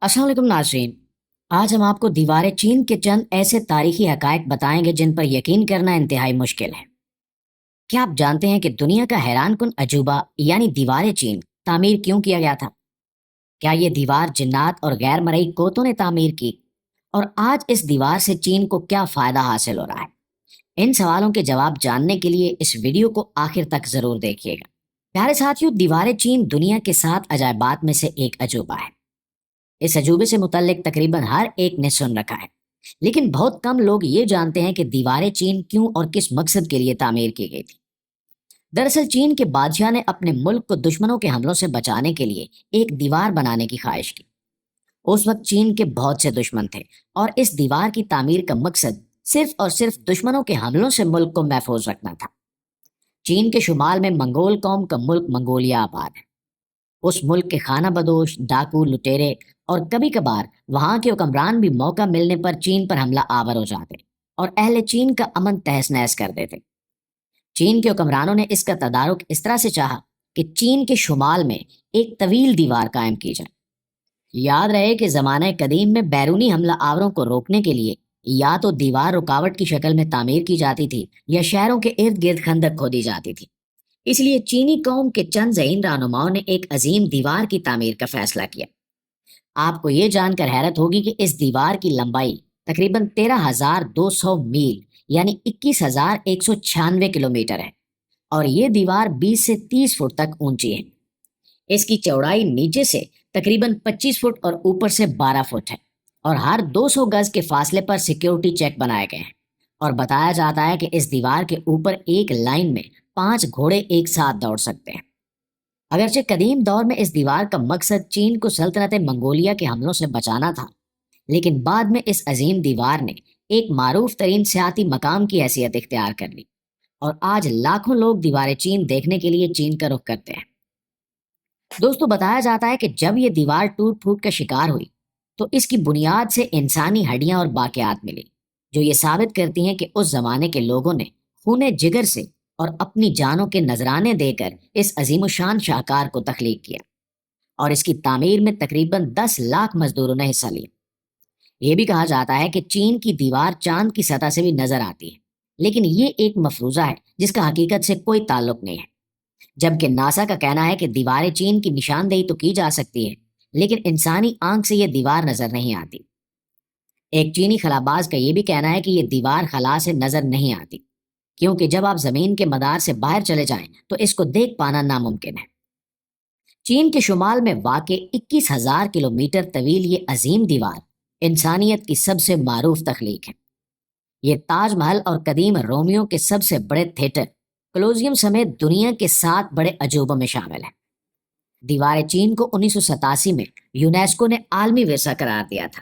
السلام علیکم ناظرین، آج ہم آپ کو دیوار چین کے چند ایسے تاریخی حقائق بتائیں گے جن پر یقین کرنا انتہائی مشکل ہے۔ کیا آپ جانتے ہیں کہ دنیا کا حیران کن عجوبہ یعنی دیوار چین تعمیر کیوں کیا گیا تھا؟ کیا یہ دیوار جنات اور غیر مرئی قوتوں نے تعمیر کی؟ اور آج اس دیوار سے چین کو کیا فائدہ حاصل ہو رہا ہے؟ ان سوالوں کے جواب جاننے کے لیے اس ویڈیو کو آخر تک ضرور دیکھیے گا۔ پیارے ساتھیوں، دیوار چین دنیا کے 7 عجائبات میں سے ایک عجوبہ ہے۔ اس عجوبے سے متعلق تقریباً ہر ایک نے سن رکھا ہے، لیکن بہت کم لوگ یہ جانتے ہیں کہ دیوار چین کیوں اور کس مقصد کے لیے تعمیر کی گئی تھی۔ دراصل چین کے بادشاہ نے اپنے ملک کو دشمنوں کے حملوں سے بچانے کے لیے ایک دیوار بنانے کی خواہش کی۔ اس وقت چین کے بہت سے دشمن تھے اور اس دیوار کی تعمیر کا مقصد صرف اور صرف دشمنوں کے حملوں سے ملک کو محفوظ رکھنا تھا۔ چین کے شمال میں منگول قوم کا ملک منگولیا آباد ہے۔ اس ملک کے خانہ بدوش، ڈاکو، لٹیرے اور کبھی کبھار وہاں کے حکمران بھی موقع ملنے پر چین پر حملہ آور ہو جاتے اور اہل چین کا امن تہس نہس کر دیتے۔ چین کے حکمرانوں نے اس کا تدارک اس طرح سے چاہا کہ چین کے شمال میں ایک طویل دیوار قائم کی جائے۔ یاد رہے کہ زمانہ قدیم میں بیرونی حملہ آوروں کو روکنے کے لیے یا تو دیوار رکاوٹ کی شکل میں تعمیر کی جاتی تھی یا شہروں کے ارد گرد خندق کھودی جاتی تھی۔ اس لیے چینی قوم کے چند ذہین رہنماؤں نے ایک عظیم دیوار کی تعمیر کا فیصلہ کیا۔ آپ کو یہ جان کر حیرت ہوگی کہ اس دیوار کی لمبائی تقریباً 13,200 میل یعنی 21,196 کلومیٹر ہے اور یہ دیوار 20 سے 30 فٹ تک اونچی ہے۔ اس کی چوڑائی نیچے سے تقریباً 25 فٹ اور اوپر سے 12 فٹ ہے اور ہر 200 گز کے فاصلے پر سیکیورٹی چیک بنائے گئے ہیں، اور بتایا جاتا ہے کہ اس دیوار کے اوپر ایک لائن میں 5 گھوڑے ایک ساتھ دوڑ سکتے ہیں۔ اگرچہ قدیم دور میں اس دیوار کا مقصد چین کو سلطنت منگولیا کے حملوں سے بچانا تھا، لیکن بعد میں اس عظیم دیوار نے ایک معروف ترین سیاحتی مقام کی حیثیت اختیار کر لی اور آج لاکھوں لوگ دیوار چین دیکھنے کے لیے چین کا رخ کرتے ہیں۔ دوستو، بتایا جاتا ہے کہ جب یہ دیوار ٹوٹ پھوٹ کا شکار ہوئی تو اس کی بنیاد سے انسانی ہڈیاں اور باقیات ملی، جو یہ ثابت کرتی ہیں کہ اس زمانے کے لوگوں نے خون جگر سے اور اپنی جانوں کے نذرانے دے کر اس عظیم الشان شاہکار کو تخلیق کیا، اور اس کی تعمیر میں تقریباً 10 لاکھ مزدوروں نے حصہ لیا۔ یہ بھی کہا جاتا ہے کہ چین کی دیوار چاند کی سطح سے بھی نظر آتی ہے، لیکن یہ ایک مفروضہ ہے جس کا حقیقت سے کوئی تعلق نہیں ہے، جبکہ ناسا کا کہنا ہے کہ دیوار چین کی نشاندہی تو کی جا سکتی ہے، لیکن انسانی آنکھ سے یہ دیوار نظر نہیں آتی۔ ایک چینی خلاباز کا یہ بھی کہنا ہے کہ یہ دیوار خلا سے نظر نہیں آتی، کیونکہ جب آپ زمین کے مدار سے باہر چلے جائیں تو اس کو دیکھ پانا ناممکن ہے۔ چین کے شمال میں واقع 21,000 کلومیٹر طویل یہ عظیم دیوار انسانیت کی سب سے معروف تخلیق ہے۔ یہ تاج محل اور قدیم رومیوں کے سب سے بڑے تھیٹر کولوسیوم سمیت دنیا کے 7 بڑے عجوبوں میں شامل ہے۔ دیوار چین کو 1987 میں یونیسکو نے عالمی ورثہ قرار دیا تھا۔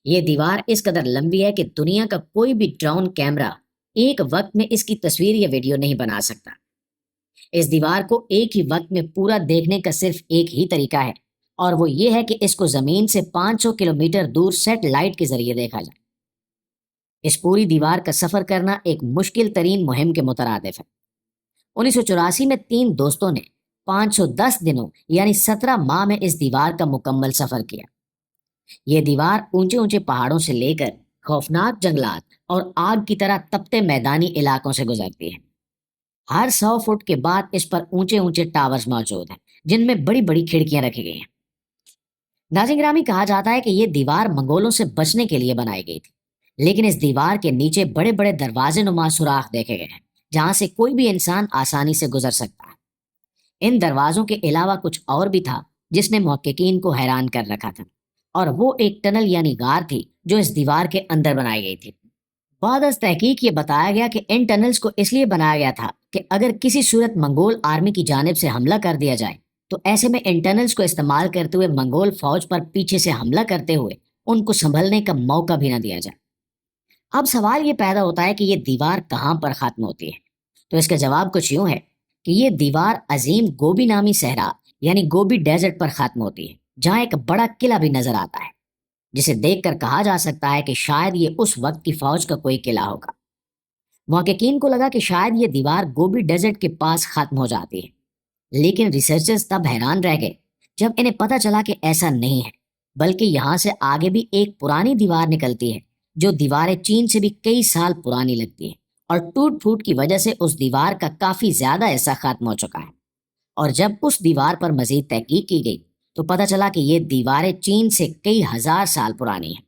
یہ دیوار اس قدر لمبی ہے کہ دنیا کا کوئی بھی ڈرون کیمرہ ایک وقت میں اس کی تصویر یا ویڈیو نہیں بنا سکتا۔ اس دیوار کو ایک ہی وقت میں پورا دیکھنے کا صرف ایک ہی طریقہ ہے، اور وہ یہ ہے کہ اس کو زمین سے 500 کلومیٹر دور سیٹلائٹ کے ذریعے دیکھا جائے۔ اس پوری دیوار کا سفر کرنا ایک مشکل ترین مہم کے مترادف ہے۔ 1984 میں 3 دوستوں نے 510 دنوں یعنی 17 ماہ میں اس دیوار کا مکمل سفر کیا۔ یہ دیوار اونچے اونچے پہاڑوں سے لے کر خوفناک جنگلات اور آگ کی طرح تپتے میدانی علاقوں سے گزرتی ہے۔ ہر 100 فٹ کے بعد اس پر اونچے اونچے ٹاورز موجود ہیں جن میں بڑی بڑی کھڑکیاں رکھی گئی ہیں۔ ناظرین گرامی، کہا جاتا ہے کہ یہ دیوار منگولوں سے بچنے کے لیے بنائی گئی تھی، لیکن اس دیوار کے نیچے بڑے بڑے دروازے نما سوراخ دیکھے گئے ہیں جہاں سے کوئی بھی انسان آسانی سے گزر سکتا ہے۔ ان دروازوں کے علاوہ کچھ اور بھی تھا جس نے محققین کو حیران کر رکھا تھا، اور وہ ایک ٹنل یعنی غار تھی جو اس دیوار کے اندر بنائی گئی تھی۔ بعد از تحقیق یہ بتایا گیا کہ ان ٹنلز کو اس لیے بنایا گیا تھا کہ اگر کسی صورت منگول آرمی کی جانب سے حملہ کر دیا جائے تو ایسے میں ان ٹنلز کو استعمال کرتے ہوئے منگول فوج پر پیچھے سے حملہ کرتے ہوئے ان کو سنبھلنے کا موقع بھی نہ دیا جائے۔ اب سوال یہ پیدا ہوتا ہے کہ یہ دیوار کہاں پر ختم ہوتی ہے؟ تو اس کا جواب کچھ یوں ہے کہ یہ دیوار عظیم گوبی نامی صحرا یعنی گوبی ڈیزرٹ پر ختم ہوتی ہے، جہاں ایک بڑا قلعہ بھی نظر آتا ہے، جسے دیکھ کر کہا جا سکتا ہے کہ شاید یہ اس وقت کی فوج کا کوئی قلعہ ہوگا۔ محققین کو لگا کہ شاید یہ دیوار گوبی ڈیزرٹ کے پاس ختم ہو جاتی ہے، لیکن ریسرچرز تب حیران رہ گئے جب انہیں پتہ چلا کہ ایسا نہیں ہے، بلکہ یہاں سے آگے بھی ایک پرانی دیوار نکلتی ہے جو دیوار چین سے بھی کئی سال پرانی لگتی ہے، اور ٹوٹ پھوٹ کی وجہ سے اس دیوار کا کافی زیادہ حصہ ختم ہو چکا ہے۔ اور جب اس دیوار پر مزید تحقیق کی گئی تو پتہ چلا کہ یہ دیواریں چین سے کئی ہزار سال پرانی ہیں۔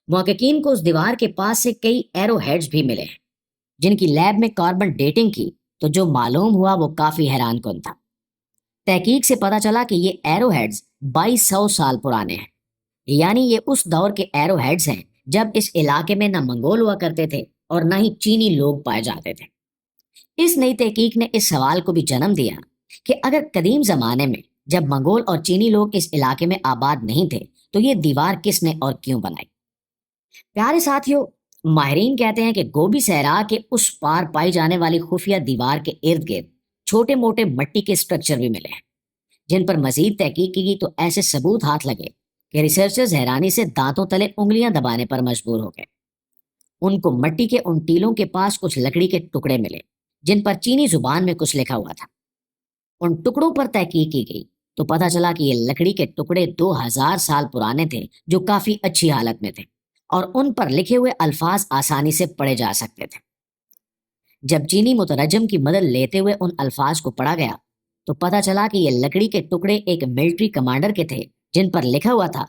محققین کو اس دیوار کے پاس سے کئی ایرو ہیڈز بھی ملے ہیں جن کی لیب میں کاربن ڈیٹنگ کی تو جو معلوم ہوا وہ کافی حیران کن تھا۔ تحقیق سے پتہ چلا کہ یہ ایرو ہیڈز 2200 سال پرانے ہیں، یعنی یہ اس دور کے ایرو ہیڈز ہیں جب اس علاقے میں نہ منگول ہوا کرتے تھے اور نہ ہی چینی لوگ پائے جاتے تھے۔ اس نئی تحقیق نے اس سوال کو بھی جنم دیا کہ اگر قدیم زمانے میں جب منگول اور چینی لوگ اس علاقے میں آباد نہیں تھے تو یہ دیوار کس نے اور کیوں بنائی؟ پیارے ساتھیوں، ماہرین کہتے ہیں کہ گوبی صحرا کے اس پار پائی جانے والی خفیہ دیوار کے ارد گرد چھوٹے موٹے مٹی کے اسٹرکچر بھی ملے ہیں جن پر مزید تحقیق کی گئی تو ایسے ثبوت ہاتھ لگے کہ ریسرچرز حیرانی سے دانتوں تلے انگلیاں دبانے پر مجبور ہو گئے۔ ان کو مٹی کے ان ٹیلوں کے پاس کچھ لکڑی کے ٹکڑے ملے جن پر چینی زبان میں کچھ لکھا ہوا تھا۔ ان ٹکڑوں پر تحقیق کی گئی تو پتہ چلا کہ یہ لکڑی کے ٹکڑے 2000 سال پرانے تھے جو کافی اچھی حالت میں تھے، اور ان پر لکھے ہوئے الفاظ آسانی سے پڑھے جا سکتے تھے۔ جب چینی مترجم کی مدد لیتے ہوئے ان الفاظ کو پڑھا گیا تو پتہ چلا کہ یہ لکڑی کے ٹکڑے ایک ملٹری کمانڈر کے تھے جن پر لکھا ہوا تھا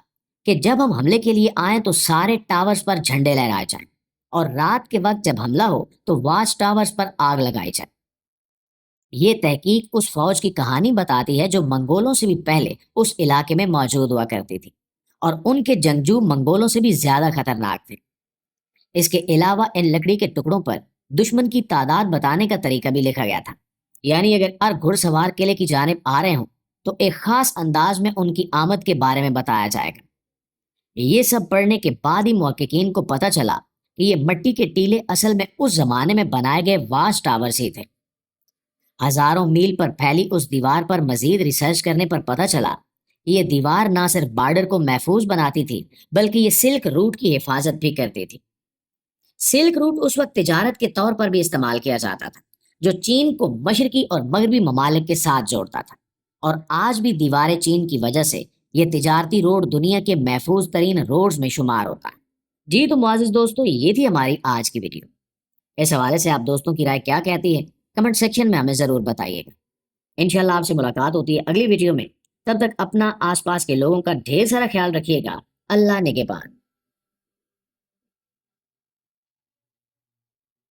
کہ جب ہم حملے کے لیے آئیں تو سارے ٹاورز پر جھنڈے لہرائے جائیں، اور رات کے وقت جب حملہ ہو تو واچ ٹاورز پر آگ لگائی جائے۔ یہ تحقیق اس فوج کی کہانی بتاتی ہے جو منگولوں سے بھی پہلے اس علاقے میں موجود ہوا کرتی تھی، اور ان کے جنگجو منگولوں سے بھی زیادہ خطرناک تھے۔ اس کے علاوہ ان لکڑی کے ٹکڑوں پر دشمن کی تعداد بتانے کا طریقہ بھی لکھا گیا تھا، یعنی اگر ہر گھڑ سوار قلعے کی جانب آ رہے ہوں تو ایک خاص انداز میں ان کی آمد کے بارے میں بتایا جائے گا۔ یہ سب پڑھنے کے بعد ہی محققین کو پتہ چلا کہ یہ مٹی کے ٹیلے اصل میں اس زمانے میں بنائے گئے واچ ٹاورز ہی تھے۔ ہزاروں میل پر پھیلی اس دیوار پر مزید ریسرچ کرنے پر پتہ چلا کہ یہ دیوار نہ صرف بارڈر کو محفوظ بناتی تھی بلکہ یہ سلک روٹ کی حفاظت بھی کرتی تھی۔ سلک روٹ اس وقت تجارت کے طور پر بھی استعمال کیا جاتا تھا جو چین کو مشرقی اور مغربی ممالک کے ساتھ جوڑتا تھا، اور آج بھی دیوار چین کی وجہ سے یہ تجارتی روڈ دنیا کے محفوظ ترین روڈز میں شمار ہوتا ہے۔ جی تو معزز دوستو، یہ تھی ہماری آج کی ویڈیو۔ اس حوالے سے آپ دوستوں کی رائے کیا کہتی ہے کمنٹ سیکشن میں ہمیں ضرور بتائیے گا۔ انشاءاللہ آپ سے ملاقات ہوتی ہے اگلی ویڈیو میں، تب تک اپنا آس پاس کے لوگوں کا ڈھیر سارا خیال رکھیے گا۔ اللہ نگہبان۔